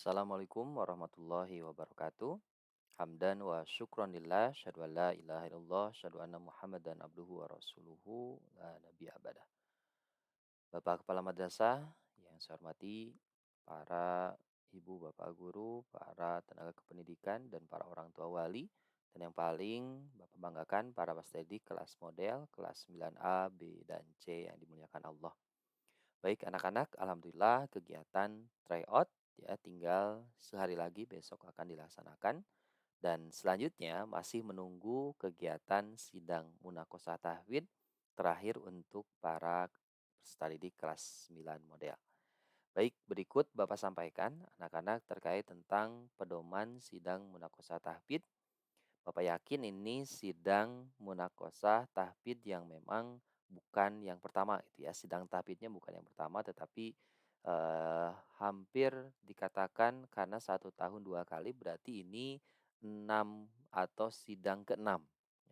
Assalamualaikum warahmatullahi wabarakatuh. Hamdan wa syukran lillah, syadu an la ilaha illallah, syadu anna muhammadan abduhu wa rasuluhu, la nabi abadah. Bapak Kepala Madrasah yang saya hormati, para ibu, bapak guru, para tenaga kependidikan, dan para orang tua wali, dan yang paling Bapak banggakan para peserta didik kelas model, kelas 9A, B, dan C yang dimuliakan Allah. Baik anak-anak, alhamdulillah kegiatan tryout ya tinggal sehari lagi besok akan dilaksanakan dan selanjutnya masih menunggu kegiatan sidang munakosah tahfidz terakhir untuk para peserta didik kelas 9 model. Baik, berikut Bapak sampaikan anak-anak terkait tentang pedoman sidang munakosah tahfidz. Bapak yakin ini sidang munakosah tahfidz yang memang bukan yang pertama itu ya. Sidang tahfidznya bukan yang pertama tetapi hampir dikatakan karena 1 tahun 2 kali berarti ini 6 atau sidang ke-6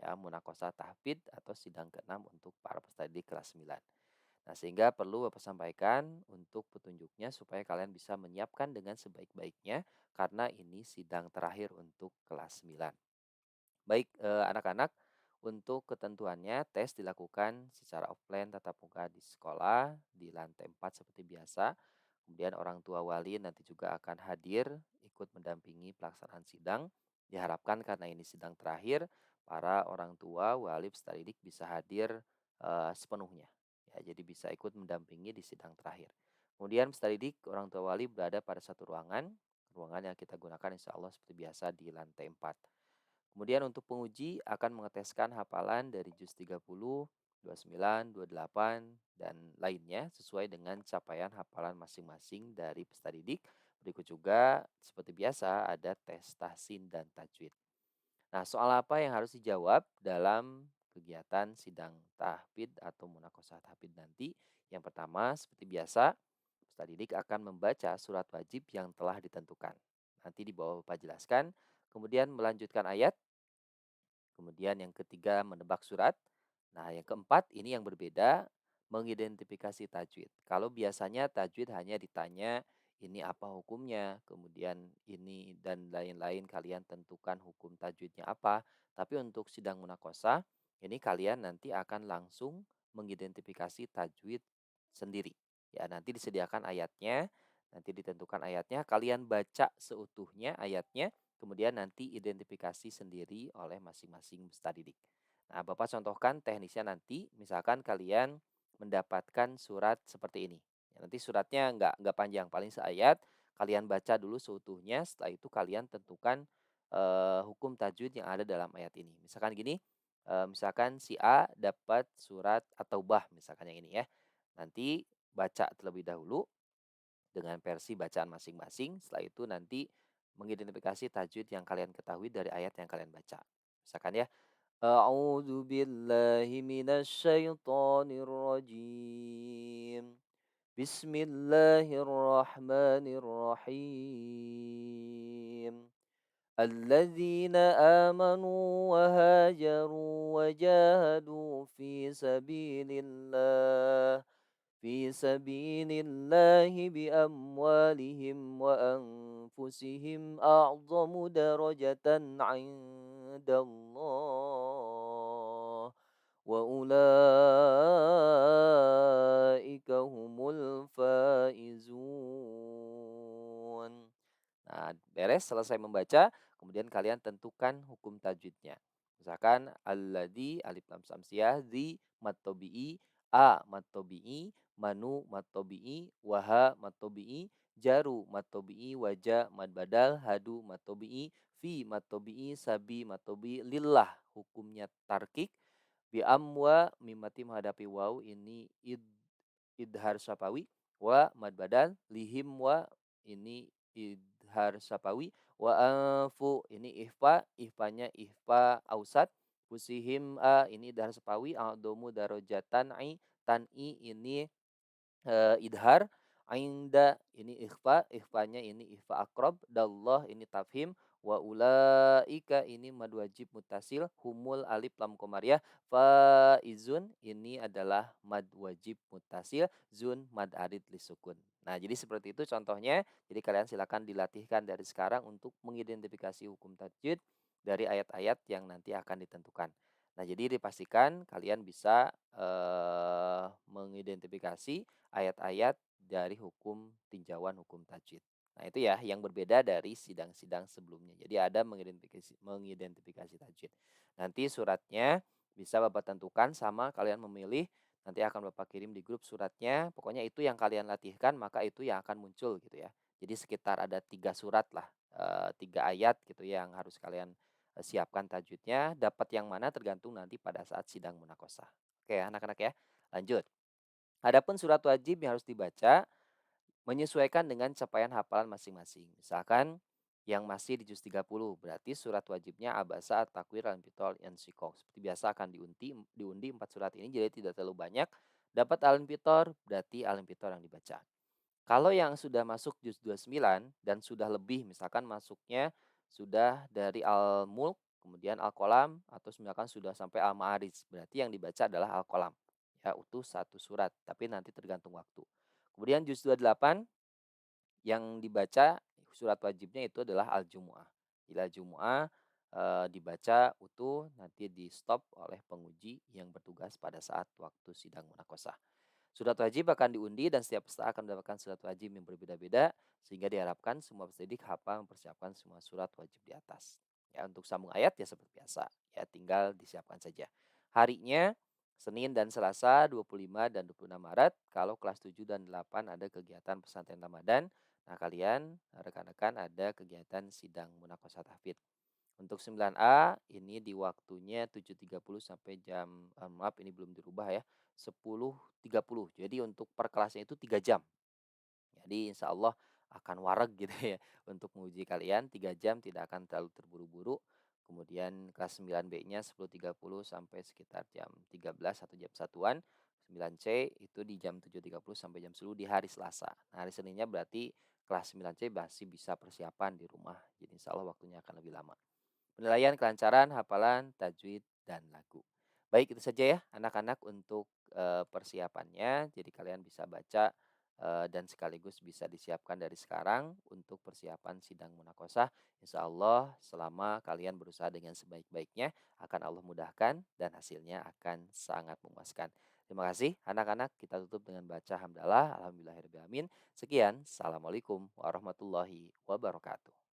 ya, munakosah tahfidz atau sidang ke-6 untuk para peserta didik kelas 9. Nah, sehingga perlu Bapak sampaikan untuk petunjuknya supaya kalian bisa menyiapkan dengan sebaik-baiknya karena ini sidang terakhir untuk kelas 9. Baik, anak-anak, untuk ketentuannya tes dilakukan secara offline tatap muka di sekolah di lantai 4 seperti biasa. Kemudian orang tua wali nanti juga akan hadir ikut mendampingi pelaksanaan sidang. Diharapkan karena ini sidang terakhir, para orang tua wali peserta didik bisa hadir sepenuhnya. Ya, jadi bisa ikut mendampingi di sidang terakhir. Kemudian peserta didik, orang tua wali berada pada satu ruangan, ruangan yang kita gunakan insya Allah seperti biasa di lantai 4. Kemudian untuk penguji akan mengeteskan hafalan dari juz 30, 29, 28, dan lainnya sesuai dengan capaian hafalan masing-masing dari peserta didik. Berikut juga seperti biasa ada tes tahsin dan tajwid. Nah, soal apa yang harus dijawab dalam kegiatan sidang tahfidz atau munakosah tahfidz nanti? Yang pertama, seperti biasa, peserta didik akan membaca surat wajib yang telah ditentukan. Nanti di bawah Bapak jelaskan. Kemudian melanjutkan ayat. Kemudian yang ketiga menebak surat. Nah, yang keempat ini yang berbeda, mengidentifikasi tajwid. Kalau biasanya tajwid hanya ditanya ini apa hukumnya, kemudian ini dan lain-lain kalian tentukan hukum tajwidnya apa. Tapi untuk sidang munakosah, ini kalian nanti akan langsung mengidentifikasi tajwid sendiri. Ya, nanti disediakan ayatnya, nanti ditentukan ayatnya, kalian baca seutuhnya ayatnya, kemudian nanti identifikasi sendiri oleh masing-masing peserta didik. Nah, Bapak contohkan teknisnya nanti, misalkan kalian mendapatkan surat seperti ini. Ya, nanti suratnya nggak panjang, paling seayat. Kalian baca dulu seutuhnya, setelah itu kalian tentukan hukum tajwid yang ada dalam ayat ini. Misalkan gini, misalkan si A dapat surat atau bah, misalkan yang ini ya. Nanti baca terlebih dahulu dengan versi bacaan masing-masing. Setelah itu nanti mengidentifikasi tajwid yang kalian ketahui dari ayat yang kalian baca. Misalkan ya, A'udzu billahi minasyaitonir rajim. Bismillahirrahmanirrahim. الذين آمنوا وهاجروا وجاهدوا في سبيل الله بأموالهم وأنفسهم أعظم درجة عند الله وأولئك هم الفائزون. Nah, beres selesai membaca, kemudian kalian tentukan hukum tajwidnya. Misalkan alladzi alif lam samsiah, zi mad tabi'i, a mad tabi'i, manu mad tabi'i, waha mad tabi'i, jaru mad tabi'i, waja mad badal, hadu mad tabi'i, fi mad tabi'i, sabi mad tabi'i, lillah hukumnya tarkik, bi amwa mimati menghadapi waw ini idhar syafawi, wa mad badal, lihim wa ini idhar syafawi, wa anfu ini ihfanya ihfa ausat, fusihim a ini idhar syafawi, a'domu darojatan tan'i ini idhar, ainda ini ihfanya ini ihfa akrob, dallah ini tafhim, wa ulaika ini mad wajib mutasil, humul alif lam komariah, faizun ini adalah mad wajib mutasil, zun mad arid lisukun. Nah, jadi seperti itu contohnya. Jadi kalian silakan dilatihkan dari sekarang untuk mengidentifikasi hukum tajwid dari ayat-ayat yang nanti akan ditentukan. Nah, jadi dipastikan kalian bisa mengidentifikasi ayat-ayat dari hukum tinjauan hukum tajwid. Nah, itu ya yang berbeda dari sidang-sidang sebelumnya. Jadi ada mengidentifikasi tajwid. Nanti suratnya bisa Bapak tentukan sama kalian memilih. Nanti akan Bapak kirim di grup suratnya, pokoknya itu yang kalian latihkan, maka itu yang akan muncul gitu ya. Jadi sekitar ada 3 surat lah, 3 ayat gitu ya yang harus kalian, siapkan tajwidnya, dapat yang mana tergantung nanti pada saat sidang munakosah. Oke anak-anak ya, lanjut. Adapun surat wajib yang harus dibaca, menyesuaikan dengan capaian hafalan masing-masing. Misalkan yang masih di juz 30, berarti surat wajibnya Abasa, At-Takwir, Al-Infitor, Insyikok. Seperti biasa akan diundi 4 surat ini jadi tidak terlalu banyak. Dapat Al-Infitor, berarti Al-Infitor yang dibaca. Kalau yang sudah masuk juz 29 dan sudah lebih, misalkan masuknya sudah dari Al-Mulk, kemudian Al-Qalam, atau misalkan sudah sampai Al-Ma'arij, berarti yang dibaca adalah Al-Qalam. Ya, utuh satu surat, tapi nanti tergantung waktu. Kemudian juz 28 yang dibaca surat wajibnya itu adalah Al-Jumu'ah. Jadi Al-Jumu'ah dibaca utuh, nanti di-stop oleh penguji yang bertugas pada saat waktu sidang munakosah. Surat wajib akan diundi dan setiap peserta akan mendapatkan surat wajib yang berbeda-beda sehingga diharapkan semua peserta didik hafal mempersiapkan semua surat wajib di atas. Ya, untuk sambung ayat ya seperti biasa, ya tinggal disiapkan saja. Harinya Senin dan Selasa 25 dan 26 Maret. Kalau kelas 7 dan 8 ada kegiatan pesantren Ramadan. Nah, kalian rekan-rekan ada kegiatan sidang munakosah tahfidz. Untuk 9A ini di waktunya 7.30 sampai jam maaf ini belum dirubah ya, 10.30. Jadi untuk per kelasnya itu 3 jam. Jadi insya Allah akan wareg gitu ya untuk menguji kalian 3 jam tidak akan terlalu terburu-buru. Kemudian kelas 9B-nya 10.30 sampai sekitar jam 13 atau jam satuan. 9C itu di jam 7.30 sampai jam 10 di hari Selasa. Nah, hari Seninnya berarti kelas 9C masih bisa persiapan di rumah. Jadi insya Allah waktunya akan lebih lama. Penilaian kelancaran, hafalan, tajwid, dan lagu. Baik, itu saja ya anak-anak untuk persiapannya. Jadi kalian bisa baca dan sekaligus bisa disiapkan dari sekarang untuk persiapan sidang munakosah. Insya Allah selama kalian berusaha dengan sebaik-baiknya akan Allah mudahkan dan hasilnya akan sangat memuaskan. Terima kasih anak-anak. Kita tutup dengan baca hamdalah. Alhamdulillahirrahmanirrahim. Sekian. Assalamualaikum warahmatullahi wabarakatuh.